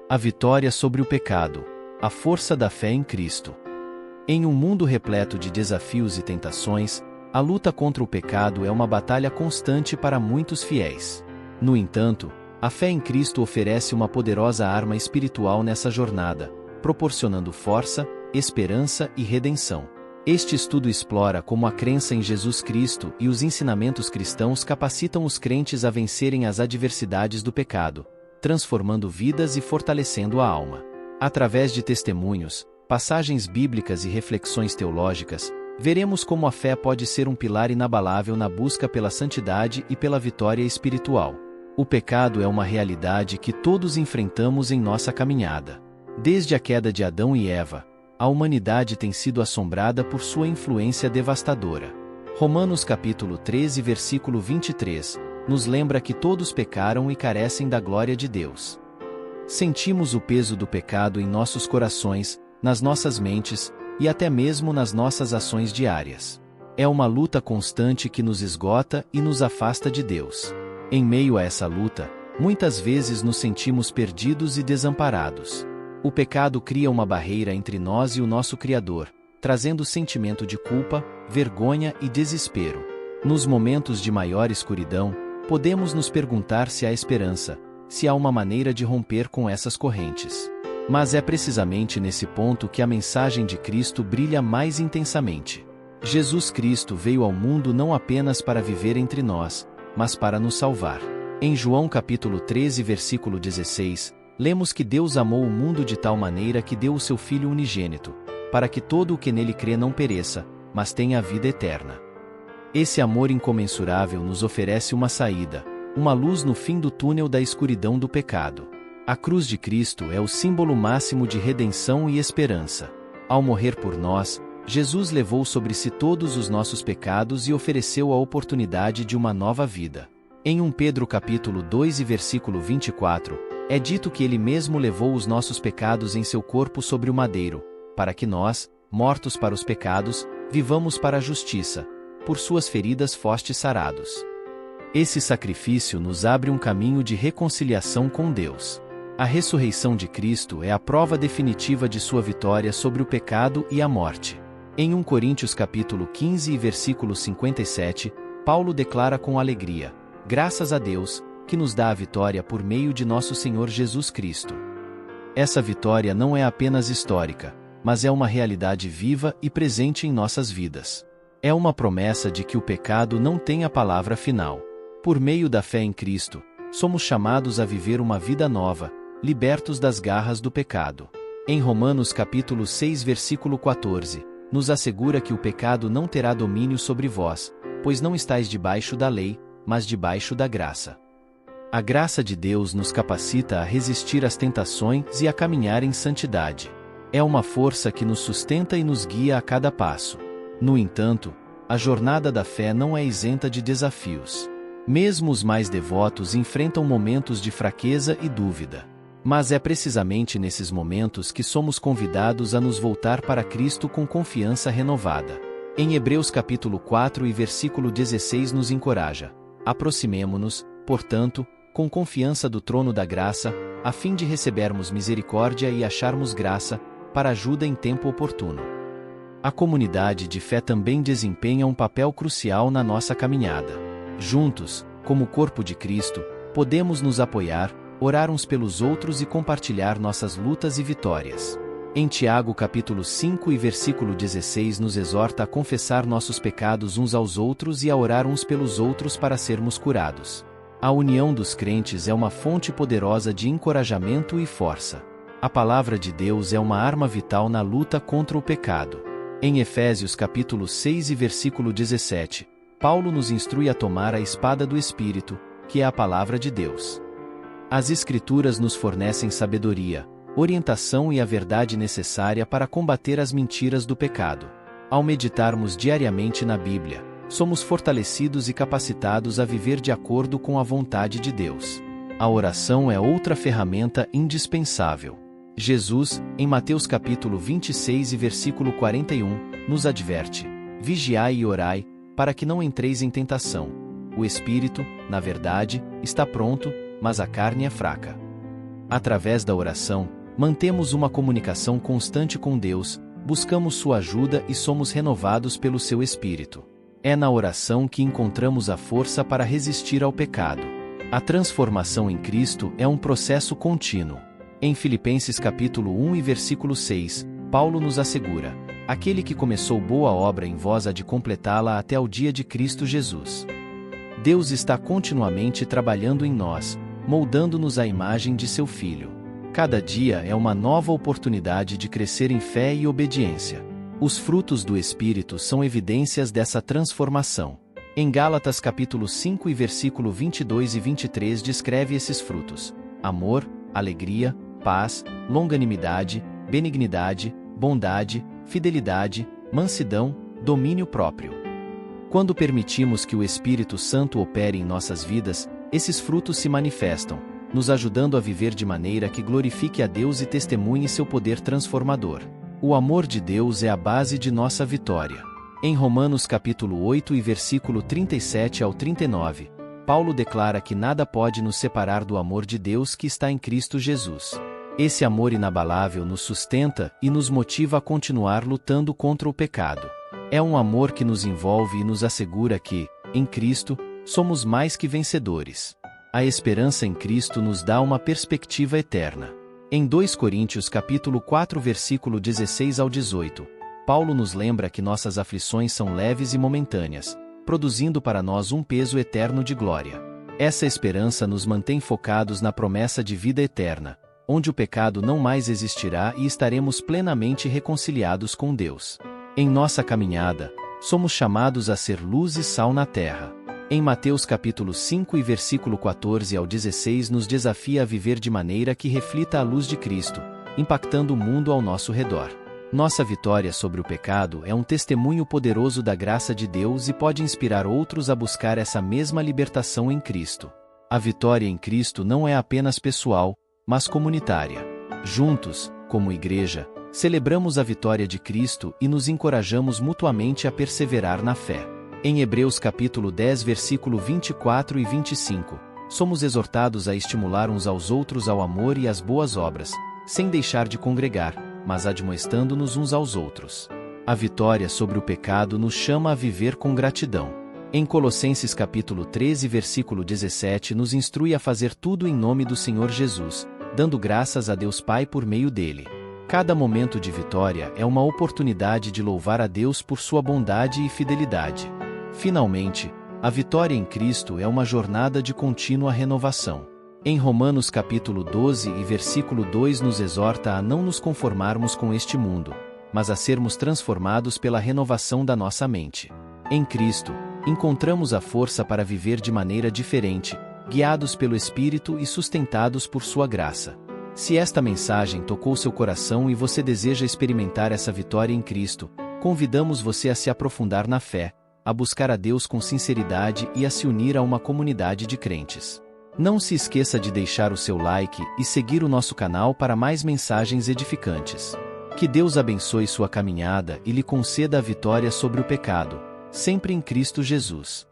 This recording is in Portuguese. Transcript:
A vitória sobre o pecado. A força da fé em Cristo. Em um mundo repleto de desafios e tentações, a luta contra o pecado é uma batalha constante para muitos fiéis. No entanto, a fé em Cristo oferece uma poderosa arma espiritual nessa jornada, proporcionando força, esperança e redenção. Este estudo explora como a crença em Jesus Cristo e os ensinamentos cristãos capacitam os crentes a vencerem as adversidades do pecado, transformando vidas e fortalecendo a alma. Através de testemunhos, passagens bíblicas e reflexões teológicas, veremos como a fé pode ser um pilar inabalável na busca pela santidade e pela vitória espiritual. O pecado é uma realidade que todos enfrentamos em nossa caminhada. Desde a queda de Adão e Eva, a humanidade tem sido assombrada por sua influência devastadora. Romanos capítulo 13 versículo 23, nos lembra que todos pecaram e carecem da glória de Deus. Sentimos o peso do pecado em nossos corações, nas nossas mentes, e até mesmo nas nossas ações diárias. É uma luta constante que nos esgota e nos afasta de Deus. Em meio a essa luta, muitas vezes nos sentimos perdidos e desamparados. O pecado cria uma barreira entre nós e o nosso Criador, trazendo sentimento de culpa, vergonha e desespero. Nos momentos de maior escuridão, podemos nos perguntar se há esperança, se há uma maneira de romper com essas correntes. Mas é precisamente nesse ponto que a mensagem de Cristo brilha mais intensamente. Jesus Cristo veio ao mundo não apenas para viver entre nós, mas para nos salvar. Em João capítulo 13 versículo 16, lemos que Deus amou o mundo de tal maneira que deu o seu Filho unigênito, para que todo o que nele crê não pereça, mas tenha a vida eterna. Esse amor incomensurável nos oferece uma saída, uma luz no fim do túnel da escuridão do pecado. A cruz de Cristo é o símbolo máximo de redenção e esperança. Ao morrer por nós, Jesus levou sobre si todos os nossos pecados e ofereceu a oportunidade de uma nova vida. Em 1 Pedro capítulo 2 e versículo 24, é dito que ele mesmo levou os nossos pecados em seu corpo sobre o madeiro, para que nós, mortos para os pecados, vivamos para a justiça. Por suas feridas fostes sarados. Esse sacrifício nos abre um caminho de reconciliação com Deus. A ressurreição de Cristo é a prova definitiva de sua vitória sobre o pecado e a morte. Em 1 Coríntios capítulo 15 e versículo 57, Paulo declara com alegria: graças a Deus, que nos dá a vitória por meio de nosso Senhor Jesus Cristo. Essa vitória não é apenas histórica, mas é uma realidade viva e presente em nossas vidas. É uma promessa de que o pecado não tem a palavra final. Por meio da fé em Cristo, somos chamados a viver uma vida nova, libertos das garras do pecado. Em Romanos capítulo 6 versículo 14, nos assegura que o pecado não terá domínio sobre vós, pois não estáis debaixo da lei, mas debaixo da graça. A graça de Deus nos capacita a resistir às tentações e a caminhar em santidade. É uma força que nos sustenta e nos guia a cada passo. No entanto, a jornada da fé não é isenta de desafios. Mesmo os mais devotos enfrentam momentos de fraqueza e dúvida. Mas é precisamente nesses momentos que somos convidados a nos voltar para Cristo com confiança renovada. Em Hebreus capítulo 4 e versículo 16 nos encoraja: aproximemo-nos, portanto, com confiança do trono da graça, a fim de recebermos misericórdia e acharmos graça, para ajuda em tempo oportuno. A comunidade de fé também desempenha um papel crucial na nossa caminhada. Juntos, como corpo de Cristo, podemos nos apoiar, orar uns pelos outros e compartilhar nossas lutas e vitórias. Em Tiago capítulo 5 e versículo 16 nos exorta a confessar nossos pecados uns aos outros e a orar uns pelos outros para sermos curados. A união dos crentes é uma fonte poderosa de encorajamento e força. A palavra de Deus é uma arma vital na luta contra o pecado. Em Efésios capítulo 6 e versículo 17, Paulo nos instrui a tomar a espada do Espírito, que é a palavra de Deus. As Escrituras nos fornecem sabedoria, orientação e a verdade necessária para combater as mentiras do pecado. Ao meditarmos diariamente na Bíblia, somos fortalecidos e capacitados a viver de acordo com a vontade de Deus. A oração é outra ferramenta indispensável. Jesus, em Mateus capítulo 26 e versículo 41, nos adverte: vigiai e orai, para que não entreis em tentação. O espírito, na verdade, está pronto, mas a carne é fraca. Através da oração, mantemos uma comunicação constante com Deus, buscamos sua ajuda e somos renovados pelo seu Espírito. É na oração que encontramos a força para resistir ao pecado. A transformação em Cristo é um processo contínuo. Em Filipenses capítulo 1 e versículo 6, Paulo nos assegura: aquele que começou boa obra em vós há de completá-la até ao dia de Cristo Jesus. Deus está continuamente trabalhando em nós, moldando-nos à imagem de seu Filho. Cada dia é uma nova oportunidade de crescer em fé e obediência. Os frutos do Espírito são evidências dessa transformação. Em Gálatas capítulo 5 e versículo 22 e 23 descreve esses frutos: amor, alegria, paz, longanimidade, benignidade, bondade, fidelidade, mansidão, domínio próprio. Quando permitimos que o Espírito Santo opere em nossas vidas, esses frutos se manifestam, nos ajudando a viver de maneira que glorifique a Deus e testemunhe seu poder transformador. O amor de Deus é a base de nossa vitória. Em Romanos capítulo 8 e versículo 37 ao 39, Paulo declara que nada pode nos separar do amor de Deus que está em Cristo Jesus. Esse amor inabalável nos sustenta e nos motiva a continuar lutando contra o pecado. É um amor que nos envolve e nos assegura que, em Cristo, somos mais que vencedores. A esperança em Cristo nos dá uma perspectiva eterna. Em 2 Coríntios capítulo 4 versículo 16 ao 18, Paulo nos lembra que nossas aflições são leves e momentâneas, produzindo para nós um peso eterno de glória. Essa esperança nos mantém focados na promessa de vida eterna, onde o pecado não mais existirá e estaremos plenamente reconciliados com Deus. Em nossa caminhada, somos chamados a ser luz e sal na terra. Em Mateus capítulo 5 e versículo 14 ao 16 nos desafia a viver de maneira que reflita a luz de Cristo, impactando o mundo ao nosso redor. Nossa vitória sobre o pecado é um testemunho poderoso da graça de Deus e pode inspirar outros a buscar essa mesma libertação em Cristo. A vitória em Cristo não é apenas pessoal, mas comunitária. Juntos, como igreja, celebramos a vitória de Cristo e nos encorajamos mutuamente a perseverar na fé. Em Hebreus capítulo 10 versículo 24 e 25, somos exortados a estimular uns aos outros ao amor e às boas obras, sem deixar de congregar, mas admoestando-nos uns aos outros. A vitória sobre o pecado nos chama a viver com gratidão. Em Colossenses capítulo 13 versículo 17 nos instrui a fazer tudo em nome do Senhor Jesus, dando graças a Deus Pai por meio dele. Cada momento de vitória é uma oportunidade de louvar a Deus por sua bondade e fidelidade. Finalmente, a vitória em Cristo é uma jornada de contínua renovação. Em Romanos capítulo 12 e versículo 2 nos exorta a não nos conformarmos com este mundo, mas a sermos transformados pela renovação da nossa mente. Em Cristo, encontramos a força para viver de maneira diferente, guiados pelo Espírito e sustentados por sua graça. Se esta mensagem tocou seu coração e você deseja experimentar essa vitória em Cristo, convidamos você a se aprofundar na fé, a buscar a Deus com sinceridade e a se unir a uma comunidade de crentes. Não se esqueça de deixar o seu like e seguir o nosso canal para mais mensagens edificantes. Que Deus abençoe sua caminhada e lhe conceda a vitória sobre o pecado, sempre em Cristo Jesus.